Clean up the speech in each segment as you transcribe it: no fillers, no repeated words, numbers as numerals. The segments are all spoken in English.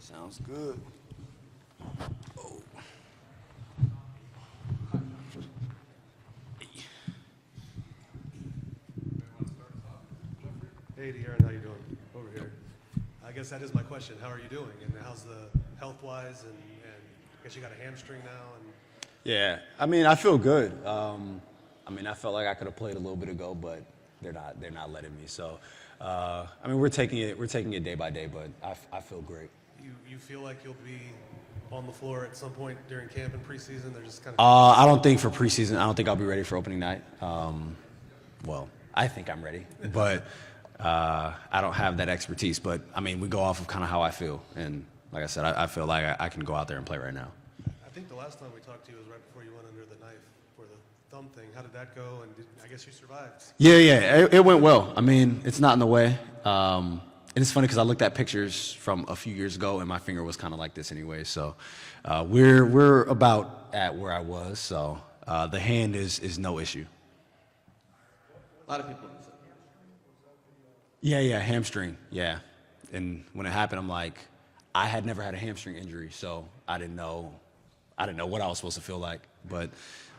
Sounds good. Oh. Hey, DeAaron, how you doing? Over here. I guess that is my question. How are you doing? And how's the health-wise? And I guess you got a hamstring now. And Yeah, I mean, I feel good. I felt like I could have played a little bit ago, but they're not letting me. So, we're taking it day by day, but I feel great. you feel like you'll be on the floor at some point during camp and preseason? They're just kind of. I don't think for preseason. I don't think I'll be ready for opening night. Well, I think I'm ready, but I don't have that expertise. But I mean, we go off of kind of how I feel, and like I said, I feel like I can go out there and play right now. I think the last time we talked to you was right before you went under the knife for the thumb thing. How did that go? And I guess you survived. Yeah, it went well. I mean, it's not in the way. And it's funny because I looked at pictures from a few years ago, and my finger was kind of like this anyway. So we're about at where I was. So the hand is no issue. A lot of people. Yeah, hamstring. Yeah, and when it happened, I'm like, I had never had a hamstring injury, so I didn't know what I was supposed to feel like. But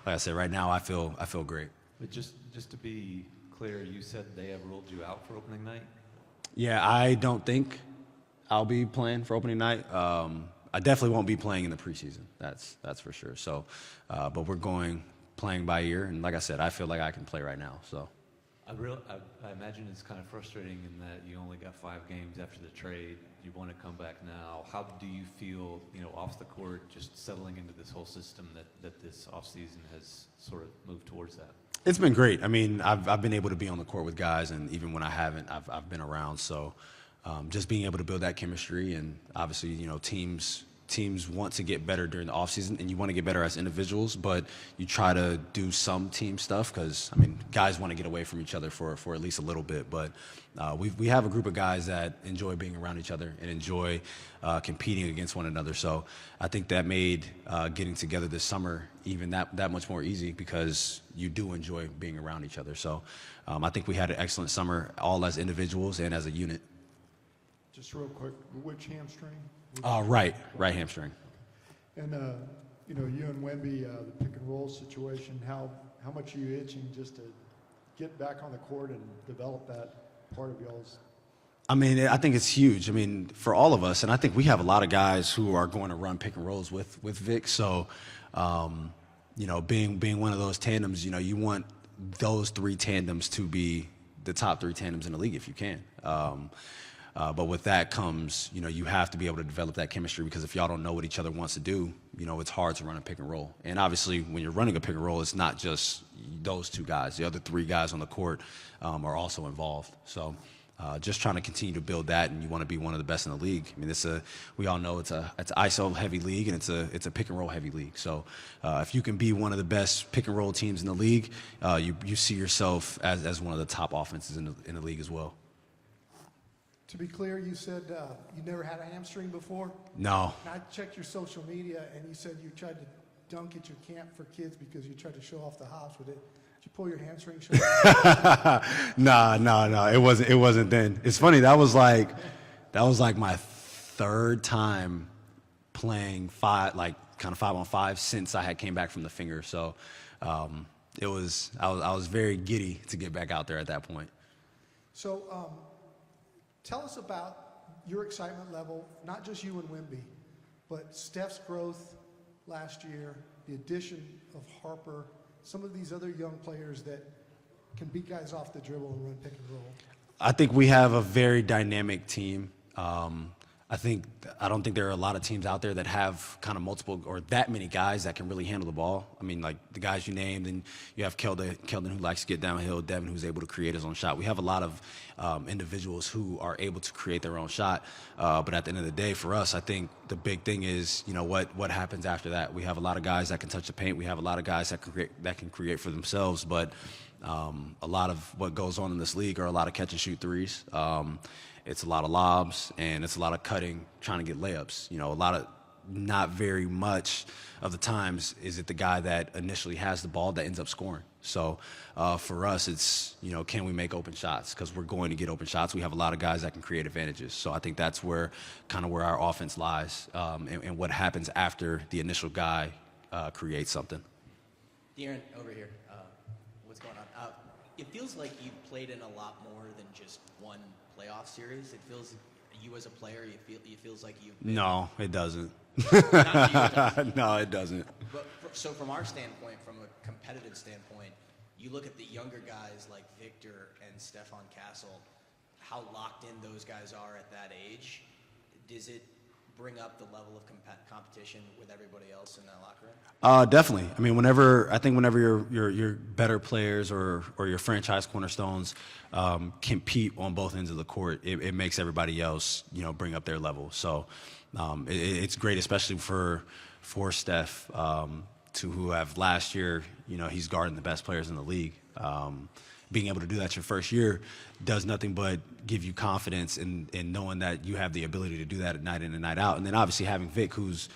like I said, right now I feel great. But just to be clear, you said they have ruled you out for opening night? Yeah, I don't think I'll be playing for opening night. I definitely won't be playing in the preseason. That's for sure. So, but we're playing by ear, and like I said, I feel like I can play right now. So. I imagine it's kind of frustrating in that you only got 5 games after the trade. You want to come back now. How do you feel, off the court, just settling into this whole system that this offseason has sort of moved towards that? It's been great. I mean, I've been able to be on the court with guys, and even when I haven't, I've been around. So just being able to build that chemistry, and obviously, teams want to get better during the offseason, and you want to get better as individuals, but you try to do some team stuff because, guys want to get away from each other for at least a little bit. But we have a group of guys that enjoy being around each other and enjoy competing against one another. So I think that made getting together this summer even that much more easy because you do enjoy being around each other. So I think we had an excellent summer, all as individuals and as a unit. Just real quick, which hamstring? Right hamstring. And you and Wemby, the pick and roll situation, how much are you itching just to get back on the court and develop that part of y'all's? I think it's huge. For all of us, and I think we have a lot of guys who are going to run pick and rolls with Vic. So, being one of those tandems, you want those 3 tandems to be the top 3 tandems in the league if you can. But with that comes, you have to be able to develop that chemistry because if y'all don't know what each other wants to do, it's hard to run a pick and roll. And obviously, when you're running a pick and roll, it's not just those 2 guys. The other 3 guys on the court are also involved. So just trying to continue to build that, and you want to be one of the best in the league. We all know it's an ISO heavy league, and it's a pick and roll heavy league. So if you can be one of the best pick and roll teams in the league, you see yourself as one of the top offenses in the league as well. To be clear, you said you never had a hamstring before? No. And I checked your social media, and you said you tried to dunk at your camp for kids because you tried to show off the house with it. Did you pull your hamstring? No. It wasn't then. It's funny. That was like my 3rd time playing 5 on 5 since I had came back from the finger. So I was very giddy to get back out there at that point. So. Tell us about your excitement level, not just you and Wemby, but Steph's growth last year, the addition of Harper, some of these other young players that can beat guys off the dribble and run pick and roll. I think we have a very dynamic team. I don't think there are a lot of teams out there that have kind of multiple or that many guys that can really handle the ball. Like the guys you named, and you have Keldon who likes to get downhill, Devin who's able to create his own shot. We have a lot of individuals who are able to create their own shot. But at the end of the day, for us, I think the big thing is, what happens after that. We have a lot of guys that can touch the paint. We have a lot of guys that can create for themselves. But a lot of what goes on in this league are a lot of catch and shoot threes. It's a lot of lobs, and it's a lot of cutting, trying to get layups. A lot of not very much of the times is it the guy that initially has the ball that ends up scoring. So for us, it's, can we make open shots? Because we're going to get open shots. We have a lot of guys that can create advantages. So I think that's where our offense lies, and what happens after the initial guy creates something. DeAaron, over here. What's going on? It feels like you've played in a lot more than just one playoff series. It feels you as a player, it feels like you've been... No, it doesn't. Not you, it doesn't. No, it doesn't. But so from our standpoint, from a competitive standpoint, you look at the younger guys like Victor and Stefan Castle, how locked in those guys are at that age. Does it bring up the level of competition with everybody else in that locker room? Definitely. I mean, whenever your better players or your franchise cornerstones compete on both ends of the court, it makes everybody else, bring up their level. So it's great, especially for Steph, who have last year, he's guarding the best players in the league. Being able to do that your first year does nothing but give you confidence in knowing that you have the ability to do that night in and night out. And then obviously having Vic, who's,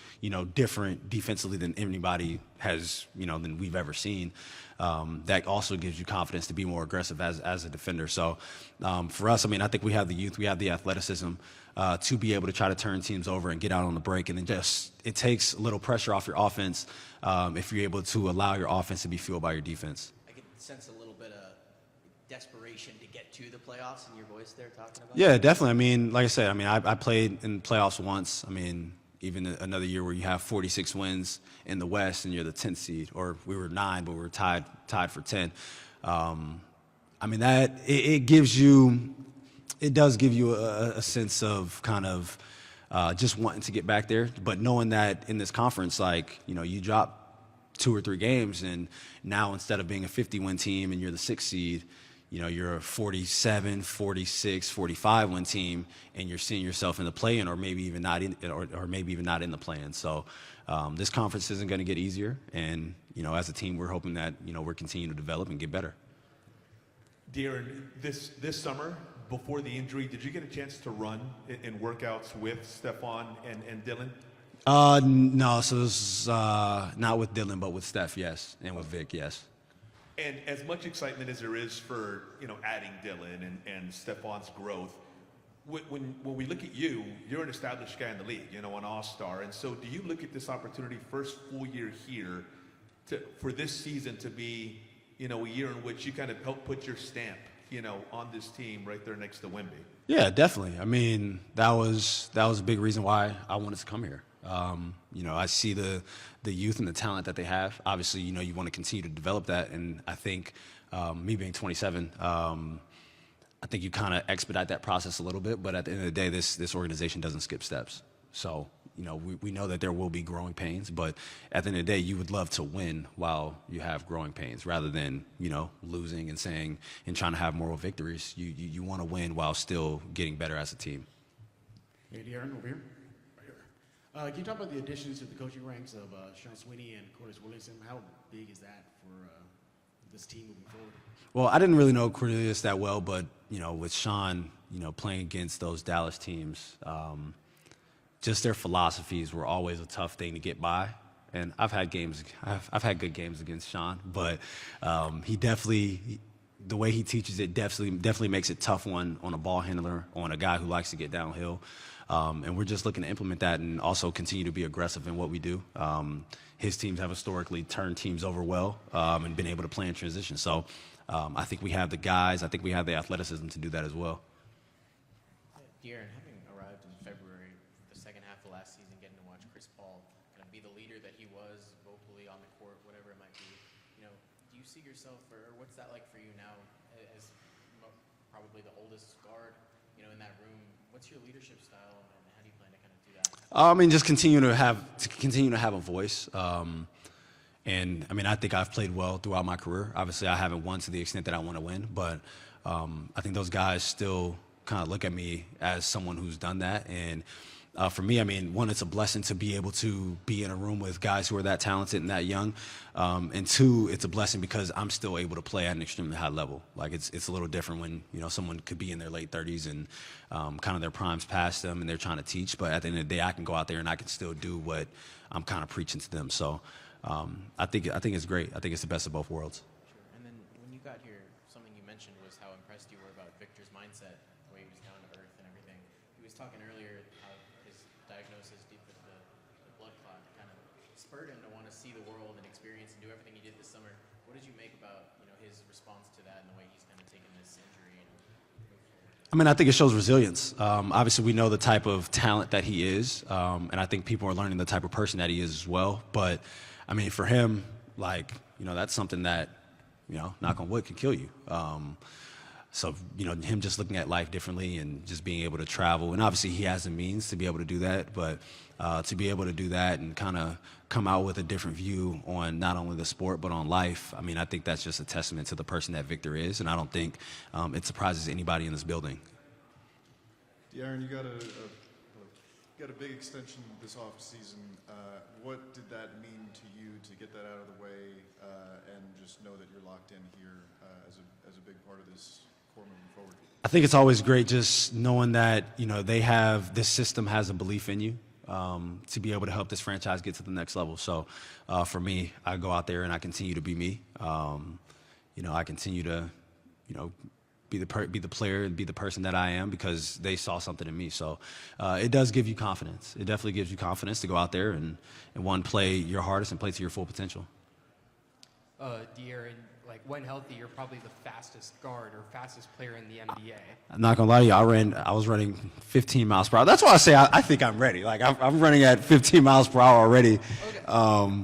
different defensively than anybody has, than we've ever seen, that also gives you confidence to be more aggressive as a defender. So for us, I think we have the youth, we have the athleticism to be able to try to turn teams over and get out on the break. And then it takes a little pressure off your offense if you're able to allow your offense to be fueled by your defense. I could sense a little bit of desperation to get to the playoffs in your voice there talking about? Yeah, definitely. Like I said, I played in playoffs once. Even another year where you have 46 wins in the West and you're the 10th seed, or we were 9, but we were tied for 10. It does give you a sense of kind of just wanting to get back there, but knowing that in this conference, you drop 2 or 3 games, and now instead of being a 50-win team and you're the 6th seed, you're a 47, 46, 45 win team, and you're seeing yourself in the play-in, or maybe even not in the play-in. So this conference isn't going to get easier, and as a team, we're hoping that we're continuing to develop and get better. DeAaron, this summer before the injury, did you get a chance to run in workouts with Stefan and Dylan? No, so this is not with Dylan, but with Steph, yes, and with Vic, yes. And as much excitement as there is for adding Dylan and Stefan's growth, when we look at you, you're an established guy in the league, an all-star. And so do you look at this opportunity, first full year here, for this season to be a year in which you kind of help put your stamp on this team right there next to Wemby? Yeah, definitely. That was a big reason why I wanted to come here. I see the youth and the talent that they have. Obviously, you want to continue to develop that. And I think me being 27, I think you kind of expedite that process a little bit. But at the end of the day, this organization doesn't skip steps. So, we know that there will be growing pains. But at the end of the day, you would love to win while you have growing pains rather than, losing and trying to have moral victories. You want to win while still getting better as a team. Hey, DeAaron, over here. Can you talk about the additions to the coaching ranks of Sean Sweeney and Cornelius Williamson? How big is that for this team moving forward? Well, I didn't really know Cornelius that well, but with Sean, playing against those Dallas teams, just their philosophies were always a tough thing to get by. And I've had good games against Sean, but he definitely, the way he teaches it definitely makes it tough on a ball handler, on a guy who likes to get downhill. And we're just looking to implement that and also continue to be aggressive in what we do. His teams have historically turned teams over well and been able to play in transition. So I think we have the guys, I think we have the athleticism to do that as well. DeAaron, having arrived in February, the second half of last season, getting to watch Chris Paul kind of be the leader that he was vocally on the court, whatever it might be, do you see yourself, or what's that like for you now as probably the oldest guard, in that room? What's your leadership style, and how do you plan to kind of do that? Just continue to have a voice. And I think I've played well throughout my career. Obviously, I haven't won to the extent that I want to win, but I think those guys still kind of look at me as someone who's done that. And For me, I mean, one, it's a blessing to be able to be in a room with guys who are that talented and that young. And two, it's a blessing because I'm still able to play at an extremely high level. Like it's a little different when, you know, someone could be in their late 30s and kind of their prime's past them and they're trying to teach. But at the end of the day, I can go out there and I can still do what I'm kind of preaching to them. So I think it's great. I think it's the best of both worlds. Sure. And then when you got here, something you mentioned was how impressed you were about Victor's mindset, the way he was down to earth and everything. He was talking earlier how his diagnosis deep with the blood clot kind of spurred him to want to see the world and experience and do everything he did this summer. What did you make about, you know, his response to that and the way he's kind of taken this injury and moved forward? I mean, I think it shows resilience. Obviously, we know the type of talent that he is, and I think people are learning the type of person that he is as well. But, I mean, for him, like, you know, that's something that, you know, knock on wood, can kill you. So, you know, him just looking at life differently and just being able to travel. And obviously, he has the means to be able to do that. But to be able to do that and kind of come out with a different view on not only the sport but on life, I mean, I think that's just a testament to the person that Victor is. And I don't think it surprises anybody in this building. DeAaron, you got a big extension this offseason. What did that mean to you to get that out of the way and just know that you're locked in here as a big part of this core moving forward? I think it's always great just knowing that, you know, this system has a belief in you to be able to help this franchise get to the next level. So for me, I go out there and I continue to be me. You know, I continue to, you know, be the player and be the person that I am because they saw something in me. So it does give you confidence. It definitely gives you confidence to go out there and one, play your hardest and play to your full potential. DeAaron, like when healthy, you're probably the fastest guard or fastest player in the NBA. I'm not gonna lie to you, I was running 15 miles per hour. That's why I say I think I'm ready. Like I'm running at 15 miles per hour already. Okay.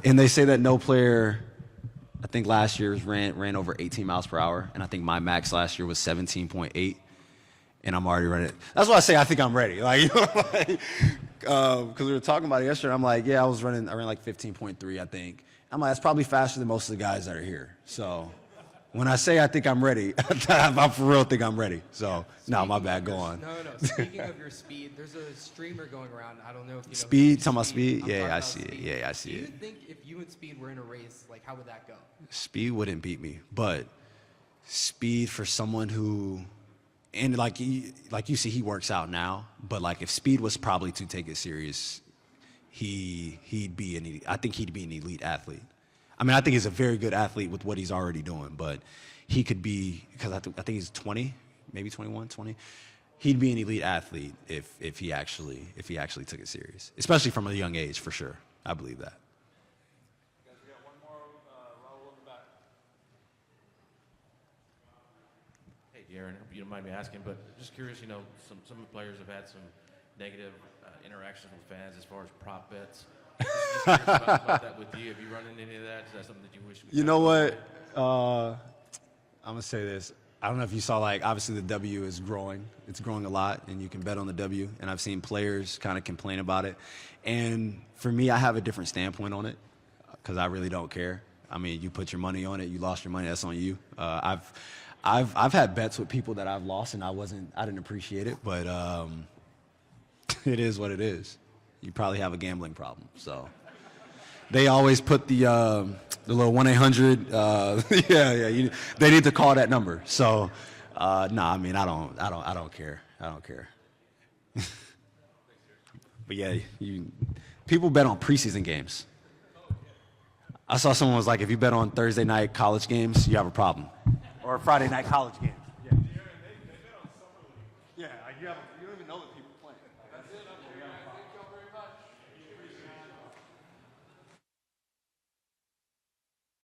And they say that no player, I think last year's ran over 18 miles per hour, and I think my max last year was 17.8, and I'm already running. That's why I say I think I'm ready. Like, you know, because we were talking about it yesterday. I'm like, yeah, I ran like 15.3, I think. I'm like, that's probably faster than most of the guys that are here. So when I say I think I'm ready, I for real think I'm ready. So, no, my bad, go on. No. Speaking of your speed, there's a streamer going around. I don't know if you know. Speed? Talking about speed? I'm Yeah, talking I about see it. Speed. Yeah, I see it. Do you think if you and Speed were in a race, like how would that go? Speed wouldn't beat me, but Speed for someone who, and like you see, he works out now, but like if Speed was probably to take it serious, I think he'd be an elite athlete. I mean, I think he's a very good athlete with what he's already doing, but he could be, because I think he's 20, maybe 21, 20. He'd be an elite athlete if he actually took it serious, especially from a young age, for sure. I believe that. Guys, we got one more. Raul in the back. Hey, DeAaron, hope you don't mind me asking, but just curious, you know, some of the players have had some negative interactions with fans as far as prop bets. Just curious about that with you. Have you run into any of that? Is that something that you wish we You know what? I'm going to say this. I don't know if you saw, like, obviously the W is growing. It's growing a lot, and you can bet on the W. And I've seen players kind of complain about it. And for me, I have a different standpoint on it because I really don't care. I mean, you put your money on it. You lost your money. That's on you. I've had bets with people that I've lost, and I didn't appreciate it. But it is what it is. You probably have a gambling problem. So they always put the little 1-800. They need to call that number. So I mean, I don't care. I don't care. But yeah, people bet on preseason games. I saw someone was like, if you bet on Thursday night college games, you have a problem, or Friday night college games.